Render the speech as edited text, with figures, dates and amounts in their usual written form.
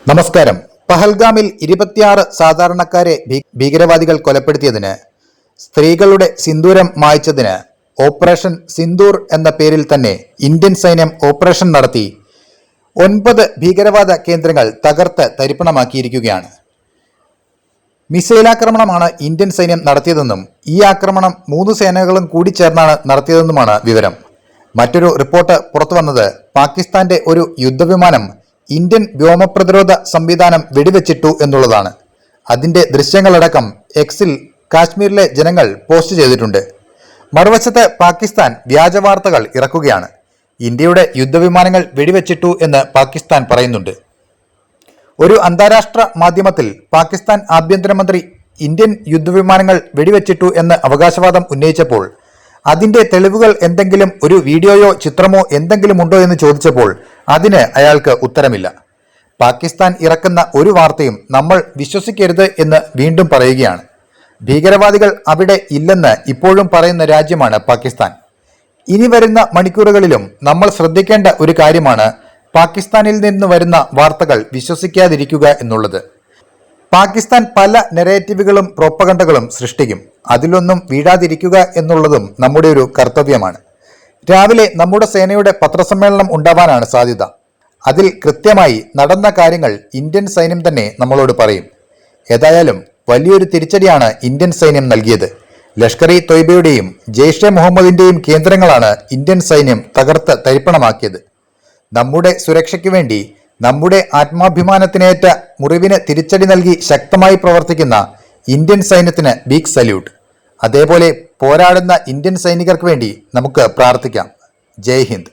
നമസ്കാരം. പഹൽഗാമിൽ 26 സാധാരണക്കാരെ ഭീകരവാദികൾ കൊലപ്പെടുത്തിയതിന്, സ്ത്രീകളുടെ സിന്ദൂരം മായ്ച്ചതിന് ഓപ്പറേഷൻ സിന്ദൂർ എന്ന പേരിൽ തന്നെ ഇന്ത്യൻ സൈന്യം ഓപ്പറേഷൻ നടത്തി 9 ഭീകരവാദ കേന്ദ്രങ്ങൾ തകർത്ത് തരിപ്പണമാക്കിയിരിക്കുകയാണ്. മിസൈലാക്രമണമാണ് ഇന്ത്യൻ സൈന്യം നടത്തിയതെന്നും ഈ ആക്രമണം 3 സേനകളും കൂടി ചേർന്നാണ് നടത്തിയതെന്നുമാണ് വിവരം. മറ്റൊരു റിപ്പോർട്ട് പുറത്തുവന്നത് പാകിസ്ഥാന്റെ ഒരു യുദ്ധവിമാനം ഇന്ത്യൻ വ്യോമപ്രതിരോധ സംവിധാനം വെടിവെച്ചിട്ടു എന്നുള്ളതാണ്. അതിന്റെ ദൃശ്യങ്ങളടക്കം എക്സിൽ കാശ്മീരിലെ ജനങ്ങൾ പോസ്റ്റ് ചെയ്തിട്ടുണ്ട്. മറുവശത്ത് പാകിസ്ഥാൻ വ്യാജവാർത്തകൾ ഇറക്കുകയാണ്. ഇന്ത്യയുടെ യുദ്ധവിമാനങ്ങൾ വെടിവെച്ചിട്ടു എന്ന് പാകിസ്ഥാൻ പറയുന്നുണ്ട്. ഒരു അന്താരാഷ്ട്ര മാധ്യമത്തിൽ പാകിസ്ഥാൻ ആഭ്യന്തരമന്ത്രി ഇന്ത്യൻ യുദ്ധവിമാനങ്ങൾ വെടിവെച്ചിട്ടു എന്ന് അവകാശവാദം ഉന്നയിച്ചപ്പോൾ അതിന്റെ തെളിവുകൾ എന്തെങ്കിലും, ഒരു വീഡിയോയോ ചിത്രമോ എന്തെങ്കിലും ഉണ്ടോ എന്ന് ചോദിച്ചപ്പോൾ അതിന് അയാൾക്ക് ഉത്തരമില്ല. പാകിസ്ഥാൻ ഇറക്കുന്ന ഒരു വാർത്തയും നമ്മൾ വിശ്വസിക്കരുത് എന്ന് വീണ്ടും പറയുകയാണ്. ഭീകരവാദികൾ അവിടെ ഇല്ലെന്ന് ഇപ്പോഴും പറയുന്ന രാജ്യമാണ് പാകിസ്ഥാൻ. ഇനി വരുന്ന മണിക്കൂറുകളിലും നമ്മൾ ശ്രദ്ധിക്കേണ്ട ഒരു കാര്യമാണ് പാകിസ്ഥാനിൽ നിന്ന് വരുന്ന വാർത്തകൾ വിശ്വസിക്കാതിരിക്കുക എന്നുള്ളത്. പാകിസ്ഥാൻ പല നെറേറ്റീവുകളും പ്രോപ്പഗണ്ടകളും സൃഷ്ടിക്കും. അതിലൊന്നും വീഴാതിരിക്കുക എന്നുള്ളതും നമ്മുടെ ഒരു കർത്തവ്യമാണ്. രാവിലെ നമ്മുടെ സേനയുടെ പത്രസമ്മേളനം ഉണ്ടാവാനാണ് സാധ്യത. അതിൽ കൃത്യമായി നടന്ന കാര്യങ്ങൾ ഇന്ത്യൻ സൈന്യം തന്നെ നമ്മളോട് പറയും. ഏതായാലും വലിയൊരു തിരിച്ചടിയാണ് ഇന്ത്യൻ സൈന്യം നൽകിയത്. ലഷ്കർ-ഇ തൊയ്ബയുടെയും ജെയ്ഷെ മുഹമ്മദിന്റെയും കേന്ദ്രങ്ങളാണ് ഇന്ത്യൻ സൈന്യം തകർത്ത് തരിപ്പണമാക്കിയത്. നമ്മുടെ സുരക്ഷയ്ക്ക് വേണ്ടി, നമ്മുടെ ആത്മാഭിമാനത്തിനേറ്റ മുറിവിന് തിരിച്ചടി നൽകി ശക്തമായി പ്രവർത്തിക്കുന്ന ഇന്ത്യൻ സൈന്യത്തിന് ബിഗ് സല്യൂട്ട്. അതേപോലെ പോരാടുന്ന ഇന്ത്യൻ സൈനികർക്ക് വേണ്ടി നമുക്ക് പ്രാർത്ഥിക്കാം. ജയ് ഹിന്ദ്.